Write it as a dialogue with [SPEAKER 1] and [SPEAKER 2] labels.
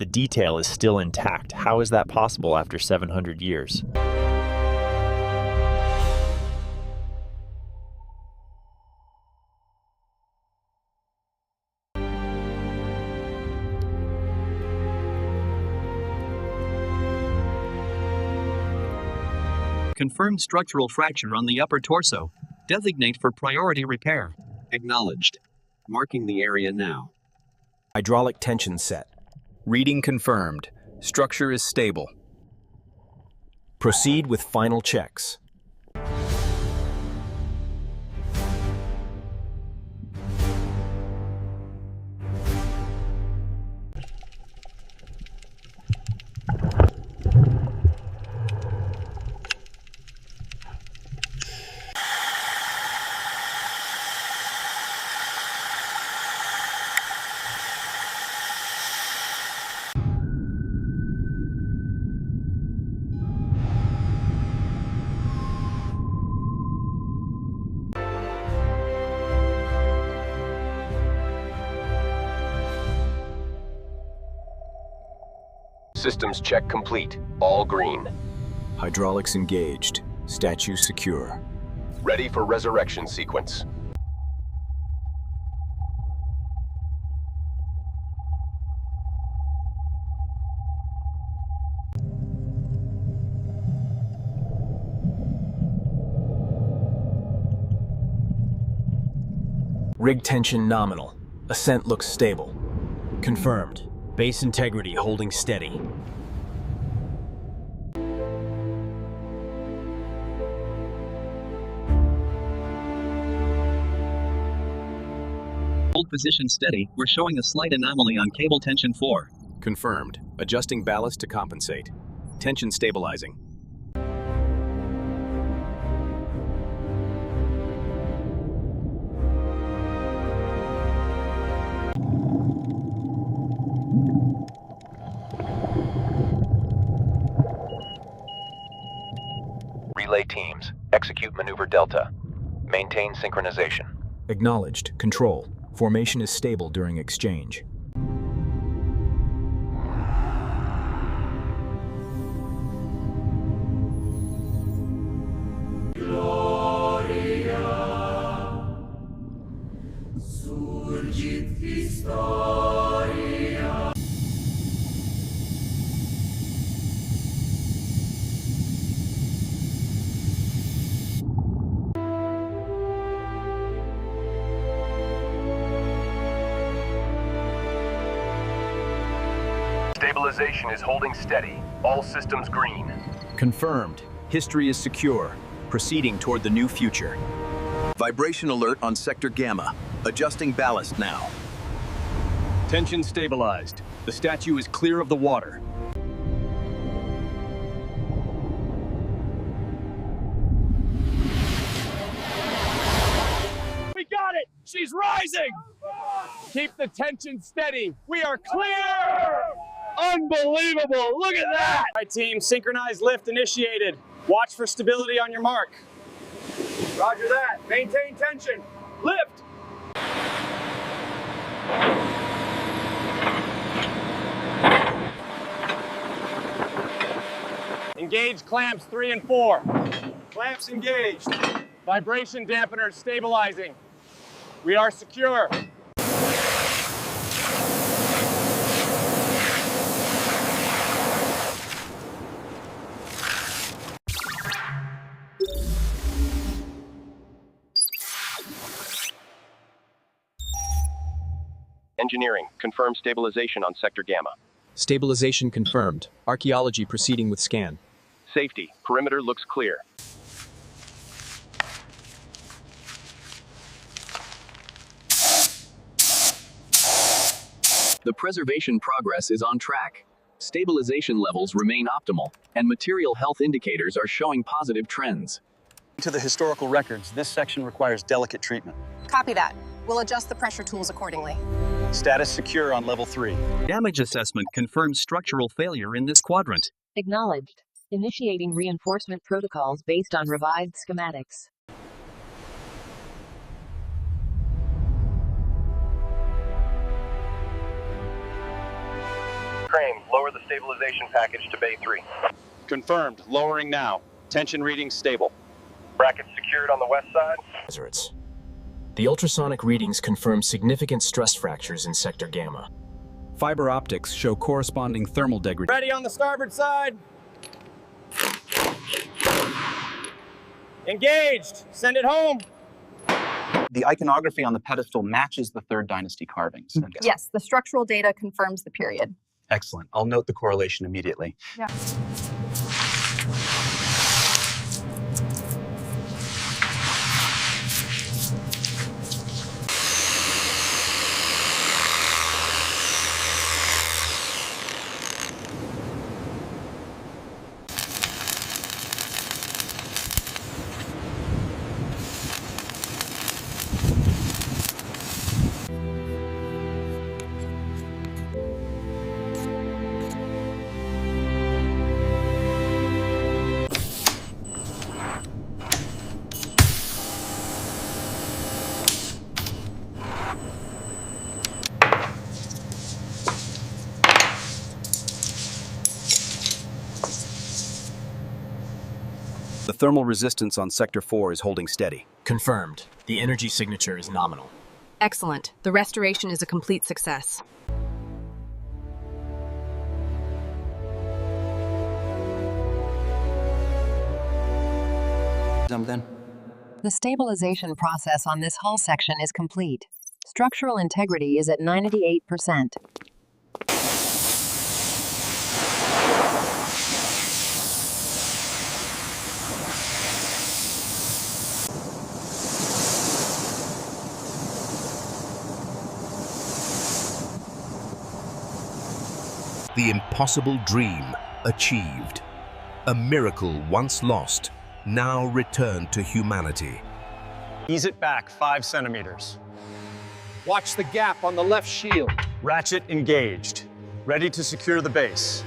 [SPEAKER 1] the detail is still intact. How is that possible after 700 years?
[SPEAKER 2] Confirmed structural fracture on the upper torso. Designate for priority repair.
[SPEAKER 3] Acknowledged. Marking the area now.
[SPEAKER 4] Hydraulic tension set.
[SPEAKER 5] Reading confirmed. Structure is stable.
[SPEAKER 4] Proceed with final checks.
[SPEAKER 6] Systems check complete. All green.
[SPEAKER 4] Hydraulics engaged. Statue secure.
[SPEAKER 6] Ready for resurrection sequence.
[SPEAKER 4] Rig tension nominal. Ascent looks stable.
[SPEAKER 1] Confirmed. Base integrity holding steady.
[SPEAKER 2] Hold position steady. We're showing a slight anomaly on cable tension 4.
[SPEAKER 5] Confirmed. Adjusting ballast to compensate. Tension stabilizing.
[SPEAKER 6] Relay teams, execute maneuver Delta. Maintain synchronization.
[SPEAKER 4] Acknowledged. Control. Formation is stable during exchange.
[SPEAKER 6] Stabilization is holding steady. All systems green.
[SPEAKER 5] Confirmed. History is secure. Proceeding toward the new future. Vibration alert on Sector Gamma. Adjusting ballast now. Tension stabilized. The statue is clear of the water.
[SPEAKER 7] We got it! She's rising! Keep the tension steady. We are clear! Unbelievable! Look at that! All right, team, synchronized lift initiated. Watch for stability on your mark. Roger that. Maintain tension. Lift! Engage clamps 3 and 4. Clamps engaged. Vibration dampeners stabilizing. We are secure.
[SPEAKER 6] Engineering, confirm stabilization on Sector Gamma.
[SPEAKER 5] Stabilization confirmed. Archaeology proceeding with scan.
[SPEAKER 6] Safety, perimeter looks clear.
[SPEAKER 5] The preservation progress is on track. Stabilization levels remain optimal, and material health indicators are showing positive trends.
[SPEAKER 8] To the historical records, this section requires delicate treatment.
[SPEAKER 9] Copy that. We'll adjust the pressure tools accordingly.
[SPEAKER 8] Status secure on level 3.
[SPEAKER 2] Damage assessment confirms structural failure in this quadrant.
[SPEAKER 10] Acknowledged. Initiating reinforcement protocols based on revised schematics.
[SPEAKER 6] frame. Lower the stabilization package to Bay 3.
[SPEAKER 7] Confirmed. Lowering now. Tension readings stable.
[SPEAKER 6] Brackets secured on the west side.
[SPEAKER 4] Hazards. The ultrasonic readings confirm significant stress fractures in Sector Gamma.
[SPEAKER 11] Fiber optics show corresponding thermal degradation.
[SPEAKER 7] Ready on the starboard side. Engaged. Send it home.
[SPEAKER 8] The iconography on the pedestal matches the 3rd Dynasty carvings.
[SPEAKER 9] Yes, the structural data confirms the period.
[SPEAKER 8] Excellent. I'll note the correlation immediately.
[SPEAKER 9] Yeah.
[SPEAKER 5] The thermal resistance on Sector 4 is holding steady.
[SPEAKER 4] Confirmed. The energy signature is nominal.
[SPEAKER 9] Excellent. The restoration is a complete success.
[SPEAKER 8] Then.
[SPEAKER 10] The stabilization process on this hull section is complete. Structural integrity is at 98%.
[SPEAKER 12] The impossible dream achieved. A miracle once lost, now returned to humanity.
[SPEAKER 7] Ease it back 5 centimeters. Watch the gap on the left shield. Ratchet engaged. Ready to secure the base.